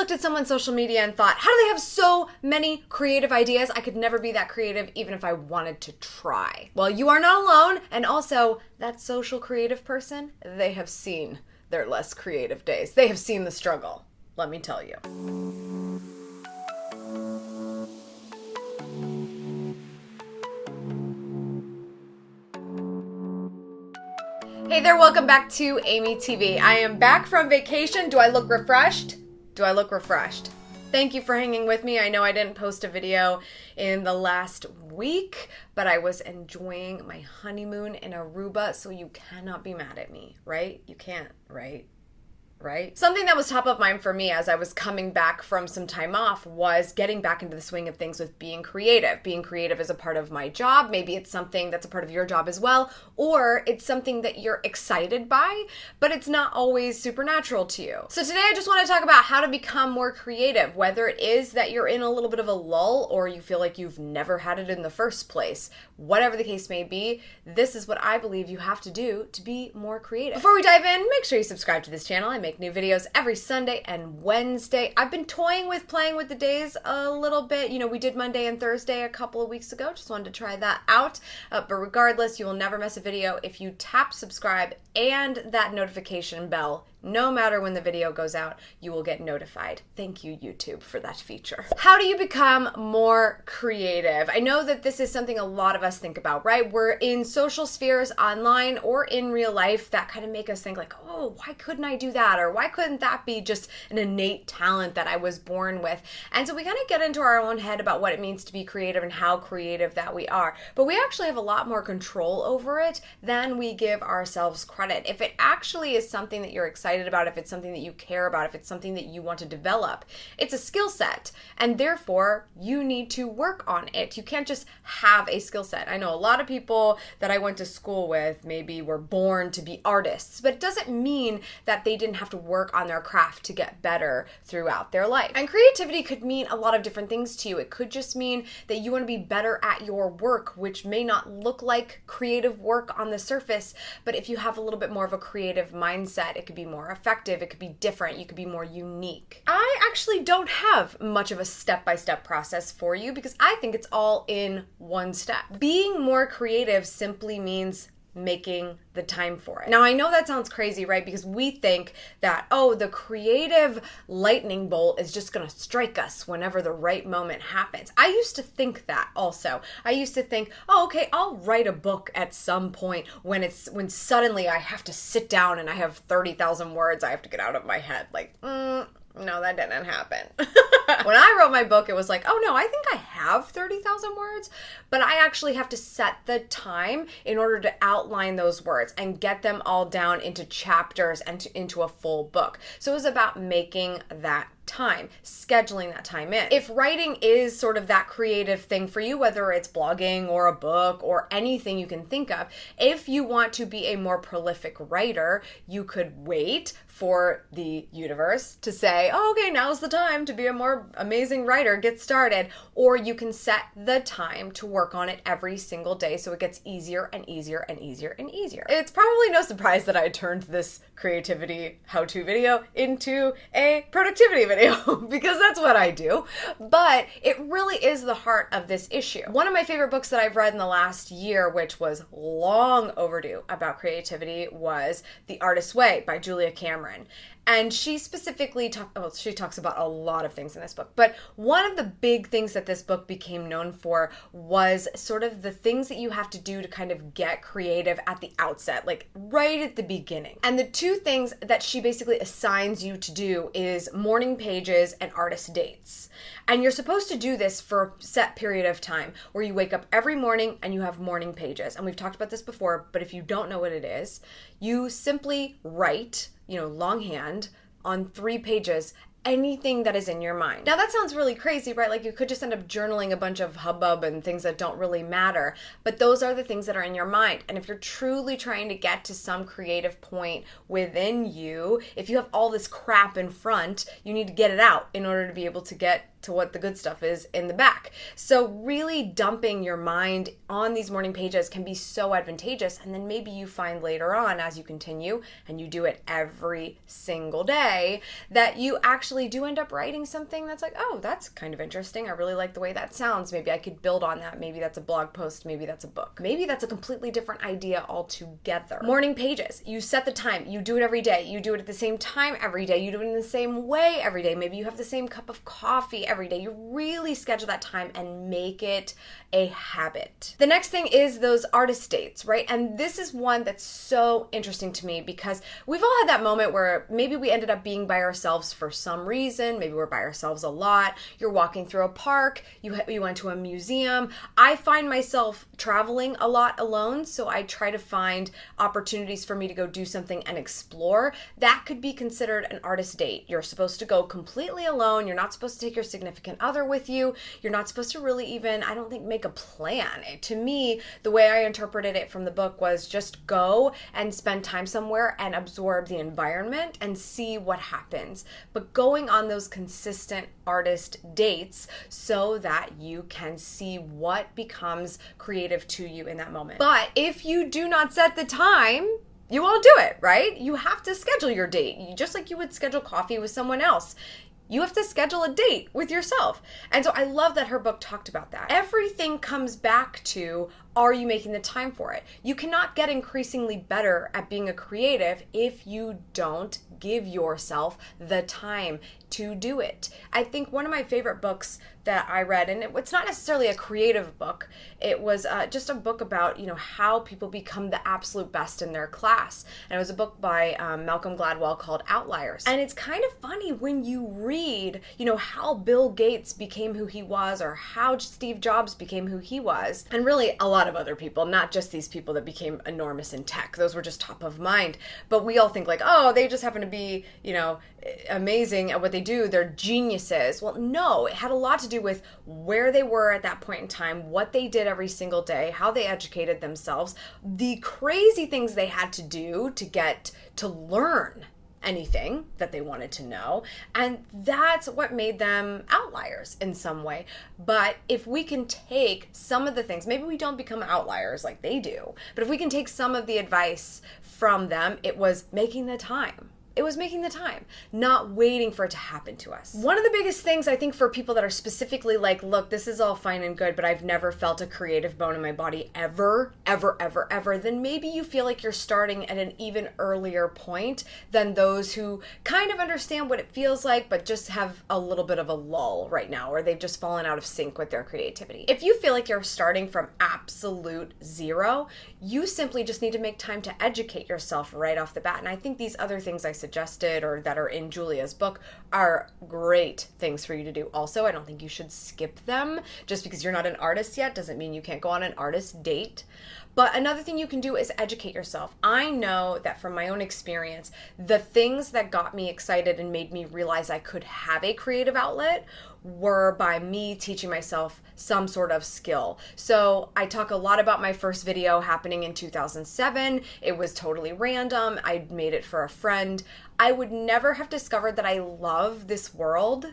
looked at someone's social media and thought, how do they have so many creative ideas? I could never be that creative even if I wanted to try. Well, you are not alone. And also, that social creative person, they have seen their less creative days. They have seen the struggle, let me tell you. Hey there, welcome back to AmyTV. I am back from vacation. Do I look refreshed? Do I look refreshed? Thank you for hanging with me. I know I didn't post a video in the last week, but I was enjoying my honeymoon in Aruba, so you cannot be mad at me, right? You can't, right? Something that was top of mind for me as I was coming back from some time off was getting back into the swing of things with being creative. Being creative is a part of my job. Maybe it's something that's a part of your job as well, or it's something that you're excited by, but it's not always supernatural to you. So today I just want to talk about how to become more creative, whether it is that you're in a little bit of a lull or you feel like you've never had it in the first place. Whatever the case may be, this is what I believe you have to do to be more creative. Before we dive in, make sure you subscribe to this channel. I make new videos every Sunday and Wednesday. I've been playing with the days a little bit. You know, we did Monday and Thursday a couple of weeks ago. Just wanted to try that out. But regardless, you will never miss a video if you tap subscribe and that notification bell. No matter when the video goes out, you will get notified. Thank you, YouTube, for that feature. How do you become more creative? I know that this is something a lot of us think about, right? We're in social spheres online or in real life that kind of make us think like, oh, why couldn't I do that? Or why couldn't that be just an innate talent that I was born with? And so we kind of get into our own head about what it means to be creative and how creative that we are. But we actually have a lot more control over it than we give ourselves credit. If it actually is something that you're excited about, if it's something that you care about, if it's something that you want to develop, it's a skill set, and therefore you need to work on it. You can't just have a skill set. I know a lot of people that I went to school with maybe were born to be artists, but it doesn't mean that they didn't have to work on their craft to get better throughout their life. And creativity could mean a lot of different things to you. It could just mean that you want to be better at your work, which may not look like creative work on the surface, but if you have a little bit more of a creative mindset, it could be more effective, it could be different, you could be more unique. I actually don't have much of a step-by-step process for you because I think it's all in one step. Being more creative simply means making the time for it. Now, I know that sounds crazy, right? Because we think that, oh, the creative lightning bolt is just gonna strike us whenever the right moment happens. I used to think that also. I used to think, oh, okay, I'll write a book at some point when suddenly I have to sit down and I have 30,000 words I have to get out of my head. Like, no, that didn't happen. When I wrote my book, it was like, oh no, I think I have 30,000 words, but I actually have to set the time in order to outline those words and get them all down into chapters and into a full book. So it was about making that time, scheduling that time in. If writing is sort of that creative thing for you, whether it's blogging or a book or anything you can think of, if you want to be a more prolific writer, you could wait for the universe to say, oh, okay, now's the time to be a more amazing writer, get started. Or you can set the time to work on it every single day so it gets easier and easier and easier and easier. It's probably no surprise that I turned this creativity how-to video into a productivity video because that's what I do. But it really is the heart of this issue. One of my favorite books that I've read in the last year, which was long overdue about creativity, was The Artist's Way by Julia Cameron. And she specifically she talks about a lot of things in this book, but one of the big things that this book became known for was sort of the things that you have to do to kind of get creative at the outset, like right at the beginning. And the two things that she basically assigns you to do is morning pages and artist dates. And you're supposed to do this for a set period of time where you wake up every morning and you have morning pages. And we've talked about this before, but if you don't know what it is, you simply write, longhand on 3 pages, anything that is in your mind. Now that sounds really crazy, right? Like you could just end up journaling a bunch of hubbub and things that don't really matter, but those are the things that are in your mind. And if you're truly trying to get to some creative point within you, if you have all this crap in front, you need to get it out in order to be able to get to what the good stuff is in the back. So really dumping your mind on these morning pages can be so advantageous. And then maybe you find later on, as you continue and you do it every single day, that you actually do end up writing something that's like, oh, that's kind of interesting. I really like the way that sounds. Maybe I could build on that. Maybe that's a blog post. Maybe that's a book. Maybe that's a completely different idea altogether. Morning pages. You set the time. You do it every day. You do it at the same time every day. You do it in the same way every day. Maybe you have the same cup of coffee every day. You really schedule that time and make it a habit. The next thing is those artist dates, right? And this is one that's so interesting to me because we've all had that moment where maybe we ended up being by ourselves for some reason. Maybe we're by ourselves a lot. You're walking through a park. You went to a museum. I find myself traveling a lot alone, so I try to find opportunities for me to go do something and explore. That could be considered an artist date. You're supposed to go completely alone. You're not supposed to take your significant other with you. You're not supposed to really even, I don't think, make a plan. To me, the way I interpreted it from the book was just go and spend time somewhere and absorb the environment and see what happens. But going on those consistent artist dates so that you can see what becomes creative to you in that moment. But if you do not set the time, you won't do it, right? You have to schedule your date, just like you would schedule coffee with someone else. You have to schedule a date with yourself. And so I love that her book talked about that. Everything comes back to, are you making the time for it? You cannot get increasingly better at being a creative if you don't give yourself the time to do it. I think one of my favorite books that I read, and it's not necessarily a creative book, it was just a book about, how people become the absolute best in their class. And it was a book by Malcolm Gladwell called Outliers. And it's kind of funny when you read, how Bill Gates became who he was, or how Steve Jobs became who he was, and really a lot of other people, not just these people that became enormous in tech. Those were just top of mind. But we all think like, oh, they just happen to be, amazing at what they do. They're geniuses. Well, no, it had a lot to do with where they were at that point in time, what they did every single day, how they educated themselves, the crazy things they had to do to get to learn anything that they wanted to know. And that's what made them outliers in some way. But if we can take some of the things, maybe we don't become outliers like they do, but if we can take some of the advice from them, it was making the time. It was making the time, not waiting for it to happen to us. One of the biggest things I think for people that are specifically like, look, this is all fine and good, but I've never felt a creative bone in my body ever, then maybe you feel like you're starting at an even earlier point than those who kind of understand what it feels like, but just have a little bit of a lull right now, or they've just fallen out of sync with their creativity. If you feel like you're starting from absolute zero, you simply just need to make time to educate yourself right off the bat. And I think these other things I suggested or that are in Julia's book are great things for you to do. Also, I don't think you should skip them. Just because you're not an artist yet doesn't mean you can't go on an artist date. But another thing you can do is educate yourself. I know that from my own experience, the things that got me excited and made me realize I could have a creative outlet were by me teaching myself some sort of skill. So I talk a lot about my first video happening in 2007. It was totally random. I made it for a friend. I would never have discovered that I love this world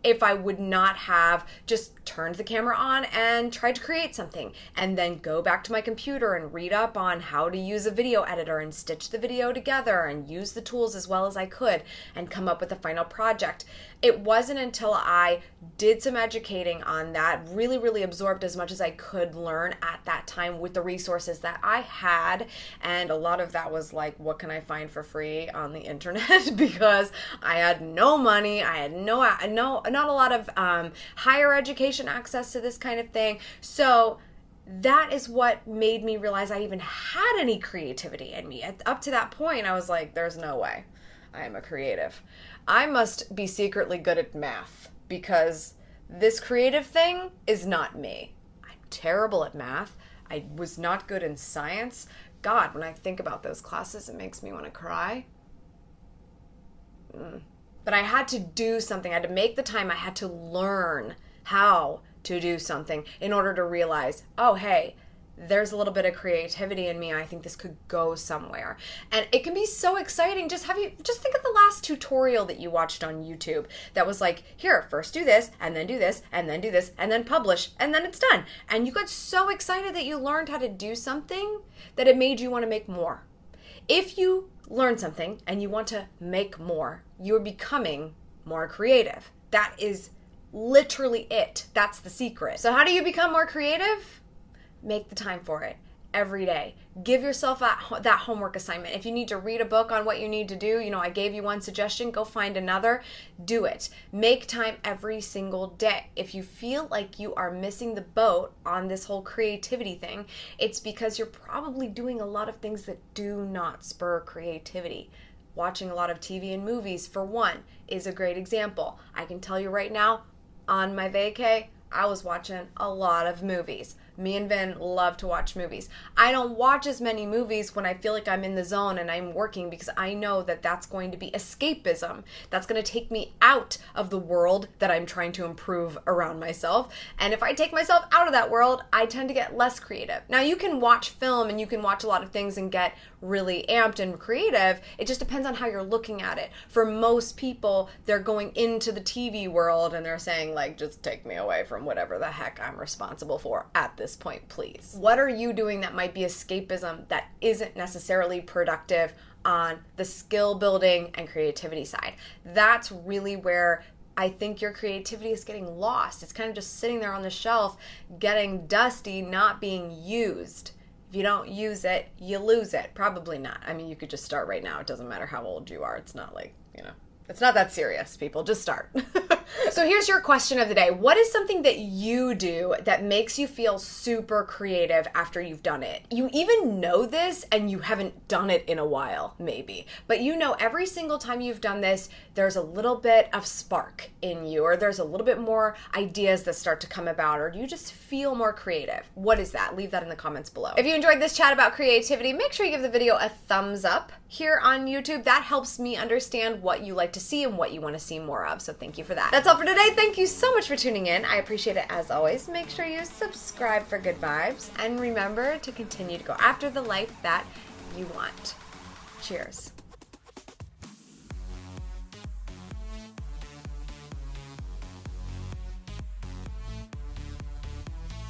if I would not have just turned the camera on and tried to create something and then go back to my computer and read up on how to use a video editor and stitch the video together and use the tools as well as I could and come up with a final project. It wasn't until I did some educating on that, really absorbed as much as I could learn at that time with the resources that I had, and a lot of that was like, what can I find for free on the internet? Because I had no money, I had not a lot of higher education access to this kind of thing. So that is what made me realize I even had any creativity in me. Up to that point, I was like, there's no way I am a creative. I must be secretly good at math because this creative thing is not me. I'm terrible at math. I was not good in science. God, when I think about those classes, it makes me want to cry. But I had to do something. I had to make the time. I had to learn how to do something in order to realize, oh, hey, there's a little bit of creativity in me. I think this could go somewhere. And it can be so exciting. Just think of the last tutorial that you watched on YouTube that was like, here, first do this, and then do this, and then do this, and then publish, and then it's done. And you got so excited that you learned how to do something that it made you want to make more. If you learn something and you want to make more, you're becoming more creative. That is literally it. That's the secret. So how do you become more creative? Make the time for it every day. Give yourself that homework assignment. If you need to read a book on what you need to do, I gave you one suggestion, go find another, do it. Make time every single day. If you feel like you are missing the boat on this whole creativity thing, it's because you're probably doing a lot of things that do not spur creativity. Watching a lot of TV and movies, for one, is a great example. I can tell you right now, on my vacay, I was watching a lot of movies. Me and Vin love to watch movies. I don't watch as many movies when I feel like I'm in the zone and I'm working, because I know that that's going to be escapism. That's going to take me out of the world that I'm trying to improve around myself. And if I take myself out of that world, I tend to get less creative. Now, you can watch film and you can watch a lot of things and get really amped and creative. It just depends on how you're looking at it. For most people, they're going into the TV world and they're saying, like, just take me away from whatever the heck I'm responsible for at this point, please. What are you doing that might be escapism that isn't necessarily productive on the skill building and creativity side? That's really where I think your creativity is getting lost. It's kind of just sitting there on the shelf, getting dusty, not being used. If you don't use it, you lose it. Probably not. I mean, you could just start right now. It doesn't matter how old you are. It's not like, it's not that serious, people. Just start. So here's your question of the day. What is something that you do that makes you feel super creative after you've done it? You even know this and you haven't done it in a while, maybe. But every single time you've done this, there's a little bit of spark in you, or there's a little bit more ideas that start to come about, or you just feel more creative. What is that? Leave that in the comments below. If you enjoyed this chat about creativity, make sure you give the video a thumbs up here on YouTube. That helps me understand what you like to see and what you want to see more of. So thank you for that. That's all for today. Thank you so much for tuning in. I appreciate it as always. Make sure you subscribe for good vibes, and remember to continue to go after the life that you want. Cheers.